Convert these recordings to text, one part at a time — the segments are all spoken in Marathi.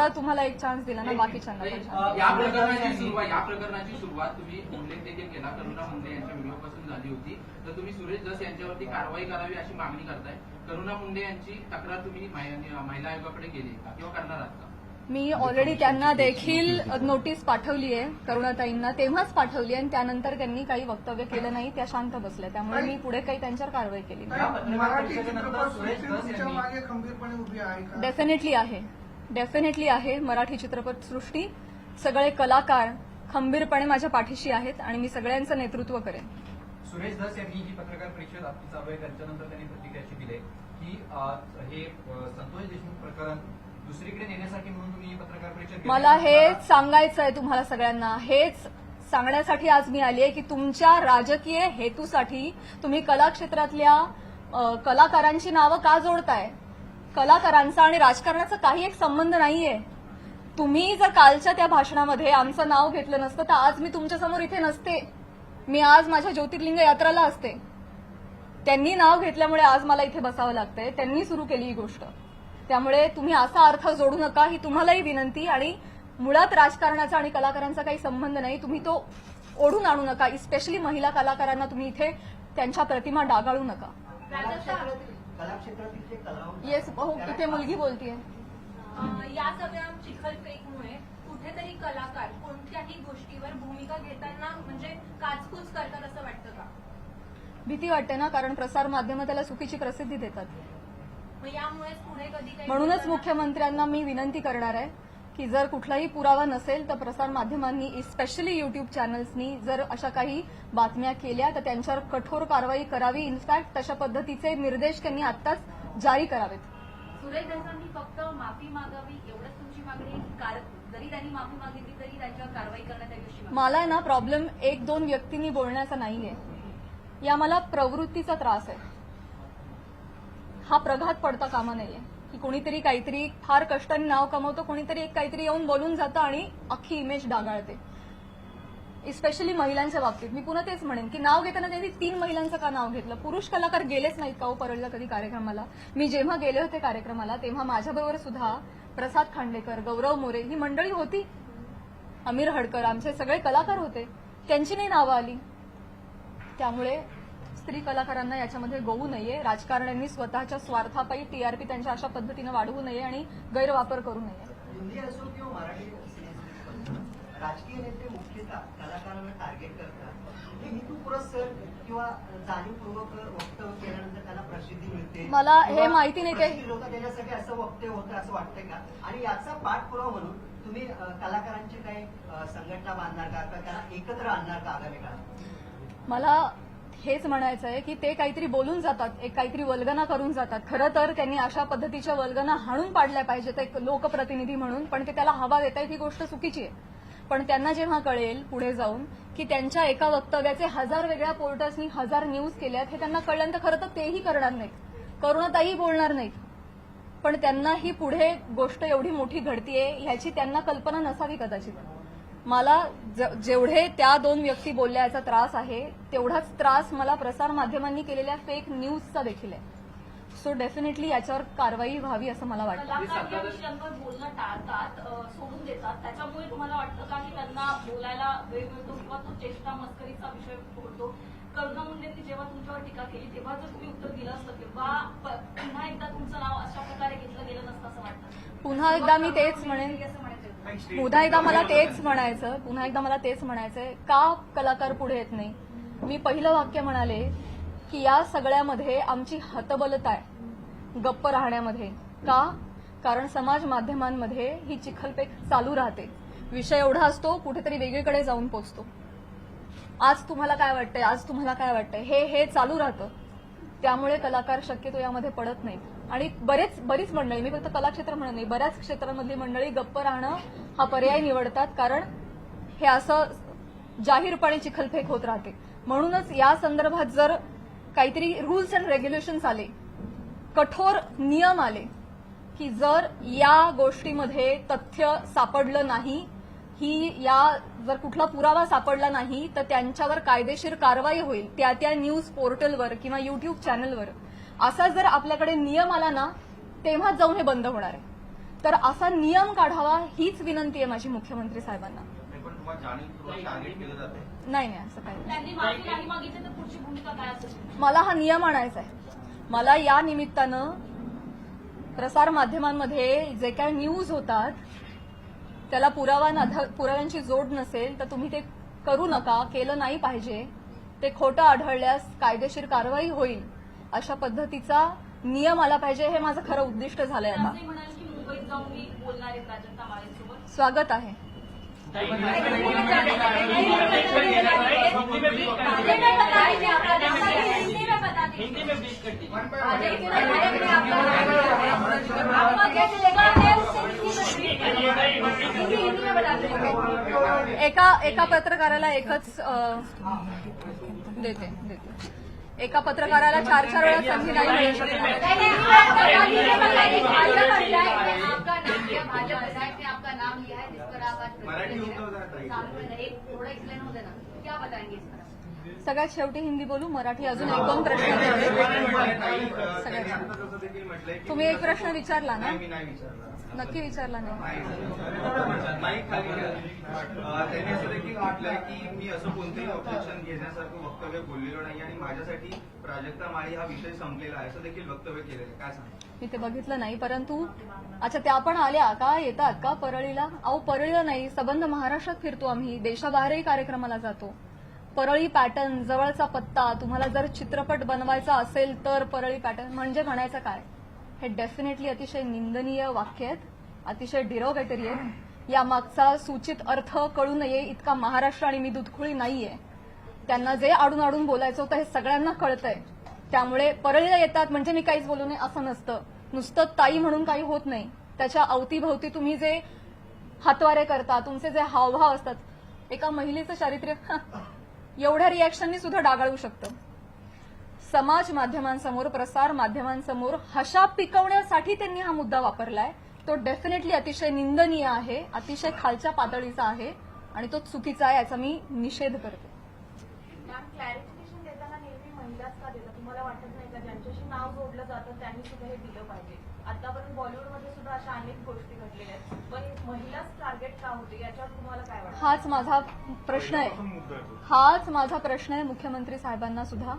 आता तुम्हाला एक चान्स दिला ना, बाकीच्यांना पण chance. या प्रकरणाची सुरुवात तुम्ही उल्लेख देखील केला, करुणा मुंडे यांच्या व्हिडिओपासून झाली होती. तर तुम्ही सुरेश धस यांच्यावरती कारवाई करावी अशी मागणी करताय. करुणा मुंडे यांची तक्रार तुम्ही महिला आयोगाकडे केली किंवा करणार आहात का? मी ऑलरेडी त्यांना देखील नोटीस पाठवली आहे, करुणाताईंना तेव्हाच पाठवली आणि त्यानंतर त्यांनी काही वक्तव्य केलं नाही, त्या शांत बसल्या. त्यामुळे मी पुढे काही त्यांच्यावर कारवाई केली नाही. मराठी चित्रपटसृष्टीच्या मागे खंबीरपणे उभी आहे का? डेफिनेटली आहे. मराठी चित्रपटसृष्टी, सगळे कलाकार खंबीरपणे माझ्या पाठीशी आहेत आणि मी सगळ्यांचं नेतृत्व करेन. सुरेश धस यांनी जी पत्रकार परिषद आपली चालू आहे त्याच्यानंतर त्यांनी प्रतिक्रिया अशी दिली की हे संतोष देशमुख प्रकरण दुसरीकडे नेण्यासाठी म्हणून तुम्ही पत्रकार परिषद. मला हेच सांगायचं आहे तुम्हाला सगळ्यांना, हेच सांगण्यासाठी आज मी आली आहे की तुमच्या राजकीय हेतूसाठी तुम्ही कलाक्षेत्रातल्या कलाकारांची नावं का जोडताय? कलाकारांचा आणि राजकारणाचा काही एक संबंध नाहीये. तुम्ही जर कालच्या त्या भाषणामध्ये आमचं नाव घेतलं नसतं तर आज मी तुमच्यासमोर इथे नसते. मी आज माझ्या ज्योतिर्लिंग यात्राला असते. त्यांनी नाव घेतल्यामुळे आज मला इथे बसावं लागतंय. त्यांनी सुरू केली ही गोष्ट. त्यामुळे तुम्ही असा अर्थ जोडू नका, ही तुम्हालाही विनंती. आणि मुळात राजकारणाचा आणि कलाकारांचा काही संबंध नाही. तुम्ही तो ओढून आणू नका. स्पेशली महिला कलाकारांना तुम्ही इथे त्यांच्या प्रतिमा डागाळू नका. येस, हो, इथे मुलगी बोलतीये. या सगळ्या चिखलफेकमुळे कुठेतरी कलाकार कोणत्याही गोष्टीवर भूमिका घेताना म्हणजे काचकूच करतात असं वाटतं का? भीती वाटते ना, कारण प्रसार माध्यमं त्याला चुकीची प्रसिद्धी देतात. मग यामुळेच पुढे कधी म्हणूनच मुख्यमंत्र्यांना मी विनंती करणार आहे की जर कुठलाही पुरावा नसेल तर प्रसार माध्यमांनी, स्पेशली युट्यूब चॅनल्सनी जर अशा काही बातम्या केल्या तर त्यांच्यावर कठोर कारवाई करावी. इनफॅक्ट तशा पद्धतीचे निर्देश त्यांनी आत्ताच जारी करावेत. सुरेश धसांनी फक्त माफी मागावी एवढंच तुमची मागणी आहे? जरी त्यांनी माफी मागितली तरी त्यांच्यावर कारवाई करण्यात यावी अशी मागणी? मला ना प्रॉब्लेम एक दोन व्यक्तींनी बोलण्याचा नाहीये, या मला प्रवृत्तीचा त्रास आहे. हा प्रघात पडता कामा नाहीये की कोणीतरी काहीतरी फार कष्टाने नाव कमवतो, कोणीतरी एक काहीतरी येऊन बोलून जातं आणि अख्खी इमेज डागाळते. स्पेशली महिलांच्या बाबतीत मी पुन्हा तेच म्हणेन की नाव घेताना त्यांनी 3 महिलांचं का नाव घेतलं? पुरुष कलाकार गेलेच नाहीत का हो परळला कधी कार्यक्रमाला? मी जेव्हा गेले होते कार्यक्रमाला तेव्हा माझ्याबरोबर सुद्धा प्रसाद खांडेकर, गौरव मोरे ही मंडळी होती. अमीर हडकर, आमचे सगळे कलाकार होते. त्यांची नाही नावं आली. त्यामुळे स्त्री कलाकारांना याच्यामध्ये गोवू नये. राजकारण्यांनी स्वतःच्या स्वार्थापायी टीआरपी त्यांच्या अशा पद्धतीनं वाढवू नये आणि गैरवापर करू नये. हिंदी असो किंवा मराठी राजकीय नेते मुख्यतः कलाकारांना टार्गेट करतात. हे हेतुपुरस्सर किंवा जाणीवपूर्वक वक्तव्य केल्यानंतर त्यांना प्रसिद्धी मिळते. मला हे माहिती नाही काही लोक त्याच्यासाठी असं वक्तव्य होतं असं वाटतंय का? आणि याचा पाठपुरावा म्हणून तुम्ही कलाकारांची काही संघटना बांधणार का किंवा त्यांना एकत्र आणणार का आगामी काळात? मला हेच म्हणायचं आहे की ते काहीतरी बोलून जातात, एक काहीतरी वल्गना करून जातात. खरं तर त्यांनी अशा पद्धतीच्या वल्गना हाणून पाडल्या पाहिजेत एक लोकप्रतिनिधी म्हणून, पण ते त्याला हवा देत आहेत ही गोष्ट चुकीची आहे. पण त्यांना जेव्हा कळेल पुढे जाऊन की त्यांच्या एका वक्तव्याचे 1000 वेगळ्या पोर्टल्सनी 1000 न्यूज केल्यात, हे त्यांना कळल्यानंतर खरं तर तेही करणार नाहीत, करुणाताई बोलणार नाहीत. पण त्यांना ही पुढे गोष्ट एवढी मोठी घडतीये ह्याची त्यांना कल्पना नसावी कदाचित. मला जेवढे त्या 2 व्यक्ती बोलल्या याचा त्रास आहे तेवढाच त्रास मला प्रसार माध्यमांनी केलेल्या फेक न्यूजचा देखील आहे. सो डेफिनेटली याच्यावर कारवाई व्हावी असं मला वाटतं. कलाकार या विषयांवर बोलणं टाळतात, सोडून देतात. त्याच्यामुळे तुम्हाला वाटतं का की त्यांना बोलायला वेळ मिळतो किंवा तो चेष्टा मस्करीचा विषय होतो? करुणा मुंडेंनी जेव्हा तुमच्यावर टीका केली तेव्हा जर तुम्ही उत्तर दिलं असतं तेव्हा पुन्हा एकदा तुमचं नाव अशा प्रकारे घेतलं गेलं नसतं असं वाटतं? पुन्हा एकदा मी तेच म्हणेन, पुन्हा एकदा मला तेच म्हणायचंय का कलाकार पुढे येत नाही? मी पहिलं वाक्य म्हणाले की या सगळ्यामध्ये आमची हतबलता आहे गप्प राहण्यामध्ये. का? कारण समाज माध्यमांमध्ये ही चिखलपेक चालू राहते. विषय एवढा असतो कुठेतरी वेगळीकडे जाऊन पोचतो. आज तुम्हाला काय वाटतंय हे चालू राहतं. त्यामुळे कलाकार शक्यतो यामध्ये पडत नाहीत. आणि बरीच मंडळी, मी फक्त कलाक्षेत्र म्हणत नाही, बऱ्याच क्षेत्रांमधली मंडळी गप्प राहणं हा पर्याय निवडतात, कारण हे असं जाहीरपणे चिखलफेक होत राहते. म्हणूनच या संदर्भात जर काहीतरी रूल्स अँड रेग्युलेशन्स आले, कठोर नियम आले की जर या गोष्टीमध्ये तथ्य सापडलं नाही, जर कुठला पुरावा सापडला नाही तर त्यांच्यावर कायदेशीर कारवाई होईल त्या न्यूज पोर्टलवर किंवा युट्यूब चॅनलवर, असा जर आपल्याकडे नियम आला ना तेव्हाच जाऊन हे बंद होणार आहे. तर असा नियम काढावा हीच विनंती आहे माझी मुख्यमंत्री साहेबांना. पण तुम्हाला जाणीवपूर्वक टार्गेट केलं जाते. नाही असं काही नाही. त्यांनी माफी नाही मागितली तर पुढची भूमिका काय असेल? मला हा नियम आणायचा आहे. मला या निमित्तानं प्रसार माध्यमांमध्ये जे काही न्यूज होतात त्याला पुराव्यांची जोड नसेल तर तुम्ही ते करू नका, केलं नाही पाहिजे. ते खोटं आढळल्यास कायदेशीर कारवाई होईल अशा पद्धतीचा नियम आला पाहिजे. हे माझं खरं उद्दिष्ट झालंय. आता असंही म्हणाल की मुंबईत जाऊन मी बोलणार आहे प्राजक्ता माळेंसोबत. स्वागत आहे. एका पत्रकाराला एकच देते. एका पत्रकाराला 4 वेळा संधी नाही मिळू शकत. आपका नाम लिया है जिस पर आप आज मराठी होतं जरा ताई. एक थोड़ा एक्सप्लेन हो देना क्या बताएंगे इस पर? सगळ्यात शेवटी हिंदी बोलू, मराठी अजून 1-2 प्रश्न आहेत. तुम्ही एक प्रश्न विचारला ना? मी नाही विचारला. नक्की विचारला नाही. नाही खाली त्यांनी असं देखील म्हटलंय की मी असं कोणतेही ऑब्जेक्शन घेण्यासारखं वक्तव्य बोललेलो नाही आणि माझ्यासाठी प्राजक्ता माळी हा विषय संपलेला आहे असं देखील वक्तव्य केलेलं आहे. काय सांगा? मी ते बघितलं नाही, परंतु अच्छा त्या पण आल्या का, येतात का परळीला? अहो परळीला नाही, सबंध महाराष्ट्रात फिरतो आम्ही, देशाबाहेरही कार्यक्रमाला जातो. परळी पॅटर्न, जवळचा पत्ता, तुम्हाला जर चित्रपट बनवायचा असेल तर परळी पॅटर्न म्हणजे म्हणायचं काय? हे डेफिनेटली अतिशय निंदनीय वाक्य आहेत, अतिशय डिरोगेटरी आहेत. या मागचा सूचित अर्थ कळू नये इतका महाराष्ट्र आणि मी दुधखुळी नाहीये. त्यांना जे आडून आडून बोलायचं होतं हे सगळ्यांना कळतंय. त्यामुळे परळीला येतात म्हणजे मी काहीच बोलू नये असं नसतं. नुसतं ताई म्हणून काही होत नाही. त्याच्या अवतीभवती तुम्ही जे हातवारे करता, तुमचे जे हावभाव असतात, एका महिलेचं चारित्र्य एवढ्या रिॲक्शननी सुद्धा डागाळू शकतं. समाज माध्यमांसमोर, प्रसार माध्यमांसमोर हशा पिकवण्यासाठी त्यांनी हा मुद्दा वापरलाय. तो डेफिनेटली अतिशय निंदनीय आहे, अतिशय खालच्या पातळीचा आहे आणि तो चुकीचा आहे, याचा मी निषेध करते. मॅम, क्लॅरिफिकेशन देताना नेहमी महिलाच का देतात? तुम्हाला वाटत नाही का ज्यांच्याशी नाव जोडलं जातं त्यांनी सुद्धा हे दिलं पाहिजे? आतापर्यंत बॉलिवूडमध्ये सुद्धा अशा अनेक गोष्टी घडलेल्या आहेत, पण महिलाच टार्गेट का होते याच्यावर तुम्हाला काय वाटतं? हाच माझा प्रश्न आहे मुख्यमंत्री साहेबांना सुद्धा,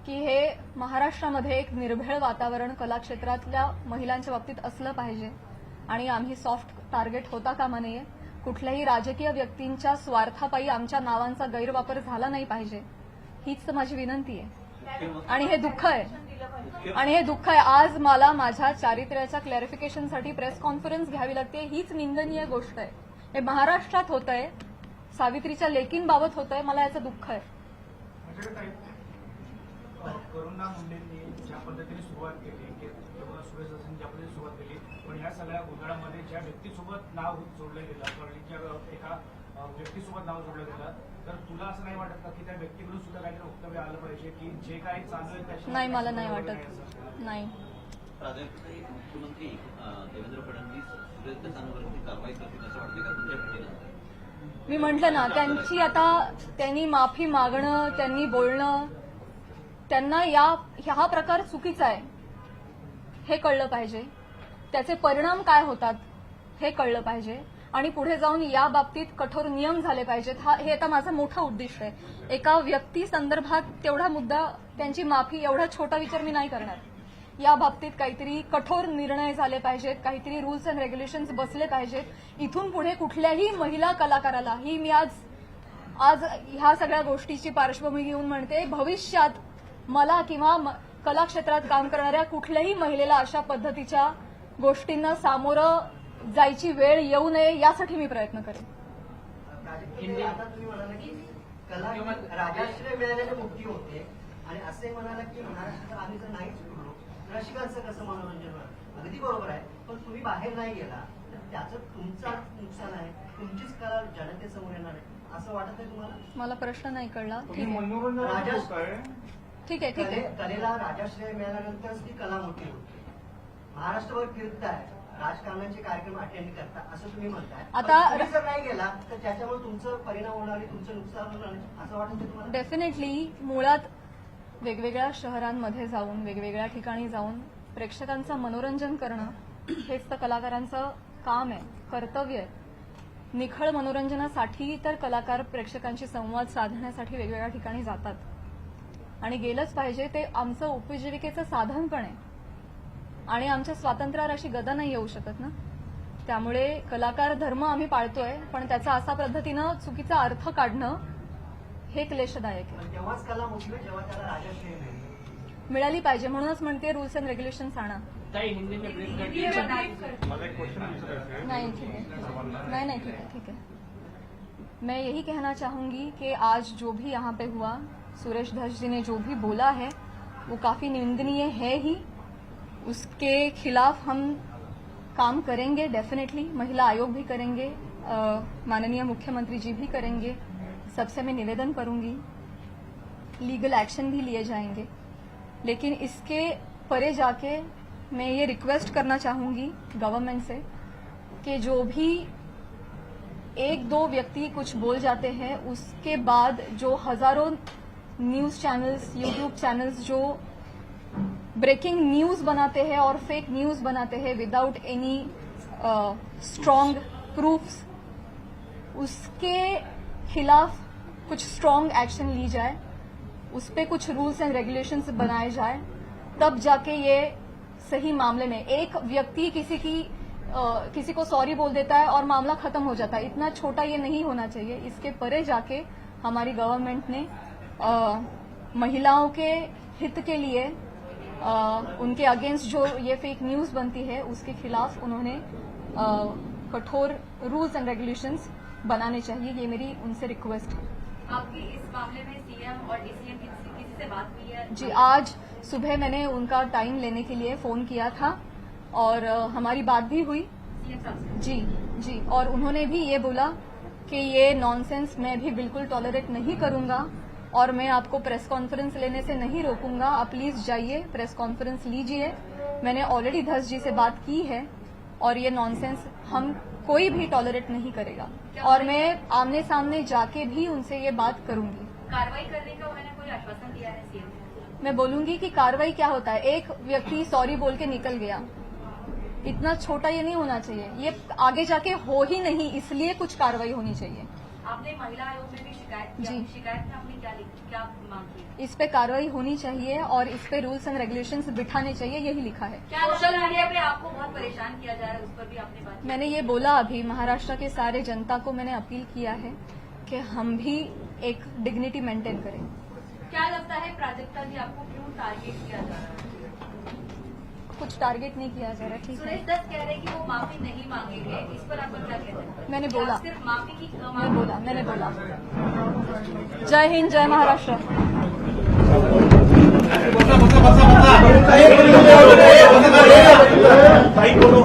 की हे महाराष्ट्रामध्ये एक निर्भेळ वातावरण कला क्षेत्रातल्या महिलांच्या बाबतीत असलं पाहिजे आणि आम्ही सॉफ्ट टार्गेट होता कामा नये. कुठल्याही राजकीय व्यक्तींच्या स्वार्थापायी आमच्या नावांचा गैरवापर झाला नाही पाहिजे, हीच माझी विनंती आहे. आणि हे दुःख आहे, आज मला माझ्या चारित्र्याच्या क्लॅरिफिकेशनसाठी प्रेस कॉन्फरन्स घ्यावी लागते. हीच निंदनीय गोष्ट आहे. हे महाराष्ट्रात होत आहे, सावित्रीच्या लेकींबाबत होत आहे, मला याचं दुःख आहे. करुणा मुंडेंनी ज्या पद्धतीने सुरुवात केली, सुरेश दासांनी ज्या पद्धतीने सुरुवात केली, पण ह्या सगळ्या गोंधळामध्ये ज्या व्यक्तीसोबत नाव जोडलं गेलं, परळीच्या एका व्यक्तीसोबत नाव जोडलं गेलं, तर तुला असं नाही वाटत का की त्या व्यक्तीकडून सुद्धा काहीतरी वक्तव्य आलं पाहिजे की जे काही चालू आहे त्याच्या? नाही, मला नाही वाटत. नाही. मुख्यमंत्री देवेंद्र फडणवीस सुरेश दसांवरती कारवाई करतील असं वाटतं का तुमच्या भेटीनंतर? मी म्हटलं ना, त्यांनी माफी मागणं, त्यांनी बोलणं, त्यांना हा प्रकार चुकीचा आहे हे कळलं पाहिजे. त्याचे परिणाम काय होतात हे कळलं पाहिजे आणि पुढे जाऊन या बाबतीत कठोर नियम झाले पाहिजेत. हे आता माझं मोठं उद्दिष्ट आहे. एका व्यक्ती संदर्भात तेवढा मुद्दा, त्यांची माफी, एवढा छोटा विचार मी नाही करणार. या बाबतीत काहीतरी कठोर निर्णय झाले पाहिजेत, काहीतरी रूल्स अँड रेग्युलेशन्स बसले पाहिजेत. इथून पुढे कुठल्याही महिला कलाकाराला, ही मी आज ह्या सगळ्या गोष्टीची पार्श्वभूमी घेऊन म्हणते, भविष्यात मला किंवा कला क्षेत्रात काम करणाऱ्या कुठल्याही महिलेला अशा पद्धतीच्या गोष्टींना सामोरं जायची वेळ येऊ नये यासाठी मी प्रयत्न करेन. आता तुम्ही म्हणाला की कला राजाश्रय मिळालेली मुक्ती होते आणि असे म्हणाला की महाराष्ट्रात आम्ही जर नाहीच फिरलो रसिकांचं कसं मनोरंजन होणार? अगदी बरोबर आहे, पण तुम्ही बाहेर नाही गेला तर त्याचं तुमचं नुकसान आहे, तुमचीच कला जनतेसमोर येणार आहे असं वाटत आहे तुम्हाला? मला प्रश्न नाही कळला. ठीक आहे. कलेला राजाश्रय मिळाल्यानंतरच ती कला मोठी होते. महाराष्ट्रभर फिरताय, राजकारणाचे कार्यक्रम अटेंड करता असं तुम्ही म्हणताय. आता तुम्ही जर नाही गेला तर त्याच्यामुळे तुमचं परिणाम होणार आहे, तुमचं नुकसान होणार आहे असं वाटतं तुम्हाला? डेफिनेटली मुळात वेगवेगळ्या शहरांमध्ये जाऊन, वेगवेगळ्या ठिकाणी जाऊन प्रेक्षकांचं मनोरंजन करणं हेच तर कलाकारांचं काम आहे, कर्तव्य आहे. निखळ मनोरंजनासाठी तर कलाकार प्रेक्षकांशी संवाद साधण्यासाठी वेगवेगळ्या ठिकाणी जातात आणि गेलंच पाहिजे. ते आमचं उपजीविकेचं साधन पण आहे आणि आमच्या स्वातंत्र्यावर अशी गदा नाही येऊ शकत ना. त्यामुळे कलाकार धर्म आम्ही पाळतोय, पण त्याचा असा पद्धतीनं चुकीचा अर्थ काढणं हे क्लेशदायक आहे. पण तेव्हाच कला मोठी होईल जेव्हा त्याला राजश्री मिळेल. मिळाली पाहिजे, म्हणूनच म्हणते रूल्स अँड रेग्युलेशन्स आणा. हिंदी में मला एक क्वेश्चन विचारायचं आहे. नहीं ठीक है, नहीं ठीक है. मैं यही कहना चाहूंगी कि आज जो भी यहाँ पे हुआ, सुरेश धस जी ने जो भी बोला है वो काफी निंदनीय है ही. उसके खिलाफ हम काम करेंगे डेफिनेटली. महिला आयोग भी करेंगे, माननीय मुख्यमंत्री जी भी करेंगे. सबसे मैं निवेदन करूंगी, लीगल एक्शन भी लिए जाएंगे. लेकिन इसके परे जाके मैं ये रिक्वेस्ट करना चाहूंगी गवर्नमेंट से कि जो भी एक दो व्यक्ति कुछ बोल जाते हैं, उसके बाद जो हजारों न्यूज चैनल्स, यूट्यूब चैनल्स जो ब्रेकिंग न्यूज बनाते हैं और फेक न्यूज बनाते हैं विदाउट एनी स्ट्रॉन्ग प्रूफ्स, उसके खिलाफ कुछ स्ट्रॉन्ग एक्शन ली जाए. उस पे कुछ रूल्स एंड रेगुलेशंस बनाए जाए, तब जाके ये सही मामले में एक व्यक्ति किसी को सॉरी बोल देता है और मामला खत्म हो जाता है. इतना छोटा ये नहीं होना चाहिए. इसके परे जाके हमारी गवर्नमेंट ने महिलाओं के हित के लिए उनके अगेंस्ट जो ये फेक न्यूज बनती है उसके खिलाफ उन्होंने कठोर रूल्स एंड रेगुलेशंस बनाने चाहिए. ये मेरी उनसे रिक्वेस्ट है. आपकी इस मामले में सीएम और डीसीएम किसी से बात हुई है? जी, आज सुबह मैंने उनका टाइम लेने के लिए फोन किया था और हमारी बात भी हुई. सीएम साहब से? जी, और उन्होंने भी ये बोला कि ये नॉनसेंस मैं भी बिल्कुल टॉलरेट नहीं करूंगा और मैं आपको प्रेस कॉन्फ्रेंस लेने से नहीं रोकूंगा. आप प्लीज जाइए, प्रेस कॉन्फ्रेंस लीजिए. मैंने ऑलरेडी धस जी से बात की है और ये नॉनसेंस हम कोई भी टॉलरेट नहीं करेगा और मैं आमने सामने जाके भी उनसे ये बात करूंगी. कार्रवाई करने का उन्होंने कोई आश्वासन दिया है सीएम? मैं बोलूंगी कि कार्रवाई क्या होता है. एक व्यक्ति सॉरी बोल के निकल गया, इतना छोटा ये नहीं होना चाहिए. ये आगे जाके हो ही नहीं, इसलिए कुछ कार्रवाई होनी चाहिए. आपने महिला आयोग में भी शिकायत की. जी. शिकायत में आपने क्या मांग की? इस पे कार्रवाई होनी चाहिए और इस पे रूल्स एंड रेगुलेशंस बिठाने चाहिए, यही लिखा है. क्या सोशल मीडिया पे आपको बहुत परेशान किया जा रहा है, उस पर भी आपने बात की? मैंने ये बोला अभी, महाराष्ट्र के सारे जनता को मैंने अपील किया है कि हम भी एक डिग्निटी मेंटेन करें. क्या लगता है प्राजक्ता जी आपको क्यों टारगेट किया जा रहा है? कुछ टारगेट नहीं किया जा रहा. ठीक सुरेश है, दत्त कह रहे हैं कि वो माफी नहीं मांगेंगे, इस पर आपका क्या कहना है? मैंने क्या बोला. सिर्फ माफी की मैंने बोला. जय हिंद, जय महाराष्ट्र. ताई, बोलो.